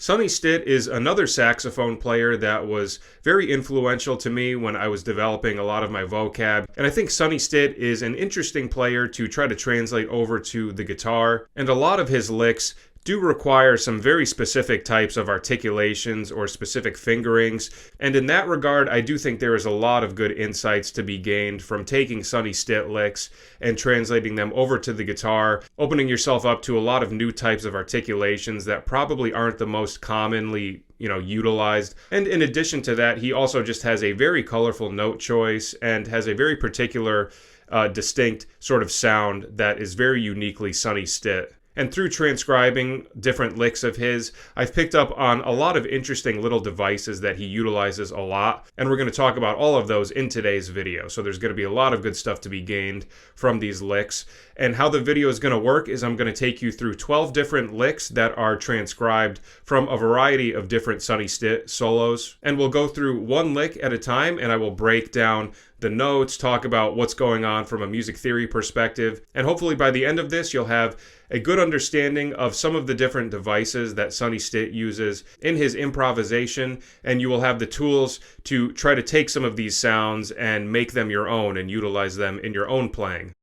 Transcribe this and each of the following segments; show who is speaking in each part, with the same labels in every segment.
Speaker 1: Sonny Stitt is another saxophone player that was very influential to me when I was developing a lot of my vocab, and I think Sonny Stitt is an interesting player to try to translate over to the guitar, and a lot of his licks do require some very specific types of articulations or specific fingerings, and in that regard I do think there is a lot of good insights to be gained from taking Sonny Stitt licks and translating them over to the guitar, opening yourself up to a lot of new types of articulations that probably aren't the most commonly utilized. And in addition to that, he also just has a very colorful note choice and has a very particular distinct sort of sound that is very uniquely Sonny Stitt. And through transcribing different licks of his, I've picked up on a lot of interesting little devices that he utilizes a lot, and we're going to talk about all of those in today's video. So there's going to be a lot of good stuff to be gained from these licks. And how the video is going to work is I'm going to take you through 12 different licks that are transcribed from a variety of different Sonny Stitt solos. And we'll go through one lick at a time, and I will break down the notes, talk about what's going on from a music theory perspective, and hopefully by the end of this you'll have a good understanding of some of the different devices that Sonny Stitt uses in his improvisation, and you will have the tools to try to take some of these sounds and make them your own and utilize them in your own playing.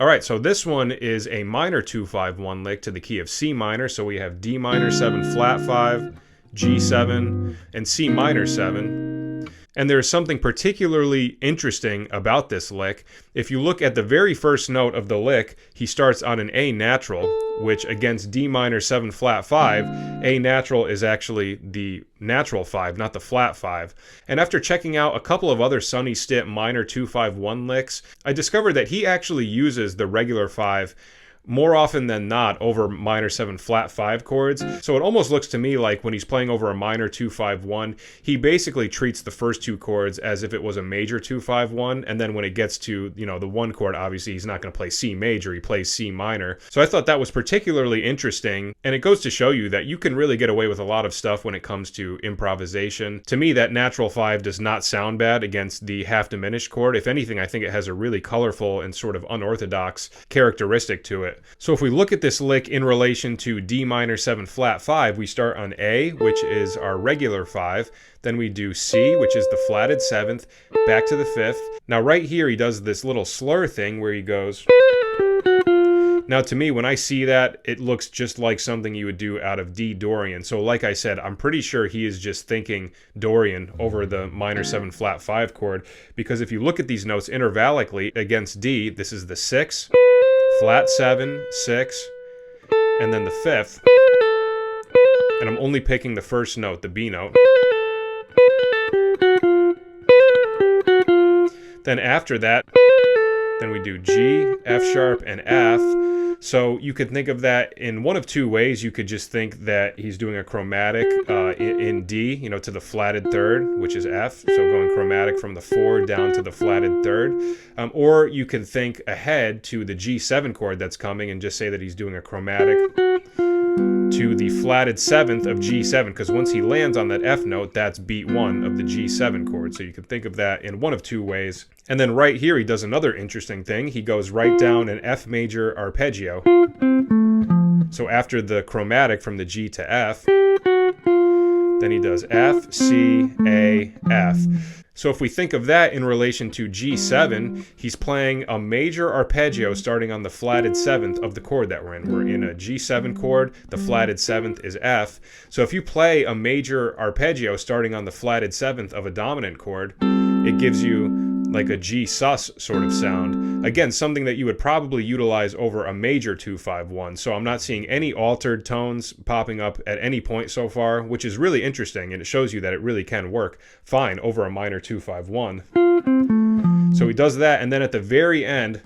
Speaker 1: Alright, so this one is a minor 2-5-1 lick to the key of C minor, so we have D minor 7 flat 5, G7, and C minor 7. And there's something particularly interesting about this lick. If you look at the very first note of the lick, he starts on an A natural, which against D minor 7 flat 5, A natural is actually the natural 5, not the flat 5. And after checking out a couple of other Sonny Stitt minor 2-5-1 licks, I discovered that he actually uses the regular 5 more often than not over minor 7 flat 5 chords. So it almost looks to me like when he's playing over a minor 2-5-1, he basically treats the first two chords as if it was a major 2-5-1, and then when it gets to, the one chord, obviously he's not going to play C major, he plays C minor. So I thought that was particularly interesting, and it goes to show you that you can really get away with a lot of stuff when it comes to improvisation. To me, that natural 5 does not sound bad against the half diminished chord. If anything, I think it has a really colorful and sort of unorthodox characteristic to it. So if we look at this lick in relation to D minor 7 flat 5, we start on A, which is our regular 5. Then we do C, which is the flatted 7th, back to the 5th. Now right here he does this little slur thing where he goes. Now to me, when I see that, it looks just like something you would do out of D Dorian. So like I said, I'm pretty sure he is just thinking Dorian over the minor 7 flat 5 chord, because if you look at these notes intervallically against D, this is the 6, flat 7, 6, and then the 5th, and I'm only picking the first note, the B note. Then after that, then we do G, F sharp, and F. So you could think of that in one of two ways. You could just think that he's doing a chromatic in D, to the flatted 3rd, which is F. So going chromatic from the 4 down to the flatted 3rd. Or you could think ahead to the G7 chord that's coming and just say that he's doing a chromatic to the flatted 7th of G7, because once he lands on that F note, that's beat 1 of the G7 chord. So you can think of that in one of two ways. And then right here he does another interesting thing. He goes right down an F major arpeggio. So after the chromatic from the G to F, then he does F, C, A, F. So if we think of that in relation to G7, he's playing a major arpeggio starting on the flatted 7th of the chord that we're in. We're in a G7 chord, the flatted 7th is F. So if you play a major arpeggio starting on the flatted 7th of a dominant chord, it gives you like a G sus sort of sound. Again, something that you would probably utilize over a major 2-5-1. So I'm not seeing any altered tones popping up at any point so far, which is really interesting, and it shows you that it really can work fine over a minor 2-5-1. So he does that, and then at the very end,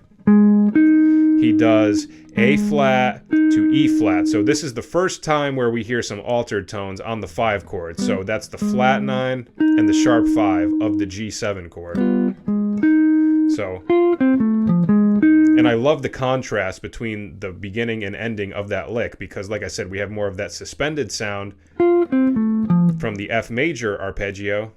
Speaker 1: he does A flat to E flat. So this is the first time where we hear some altered tones on the 5 chord. So that's the flat 9 and the sharp 5 of the G7 chord. So, and I love the contrast between the beginning and ending of that lick, because like I said, we have more of that suspended sound from the F major arpeggio,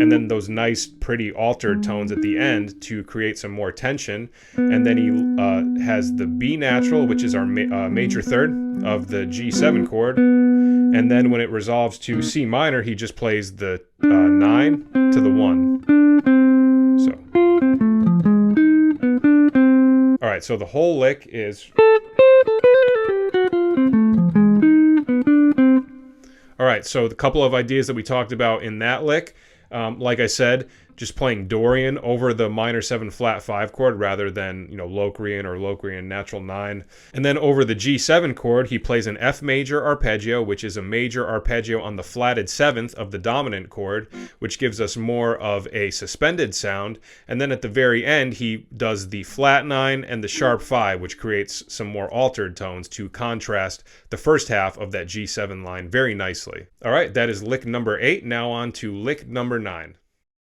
Speaker 1: and then those nice, pretty altered tones at the end to create some more tension. And then he has the B natural, which is our major third of the G7 chord. And then when it resolves to C minor, he just plays the 9 to the 1. So, all right, so the whole lick is... All right, so the couple of ideas that we talked about in that lick, like I said, just playing Dorian over the minor 7 flat 5 chord rather than, Locrian or Locrian natural 9. And then over the G7 chord, he plays an F major arpeggio, which is a major arpeggio on the flatted 7th of the dominant chord, which gives us more of a suspended sound. And then at the very end, he does the flat 9 and the sharp 5, which creates some more altered tones to contrast the first half of that G7 line very nicely. All right, that is lick number 8. Now on to lick number 9.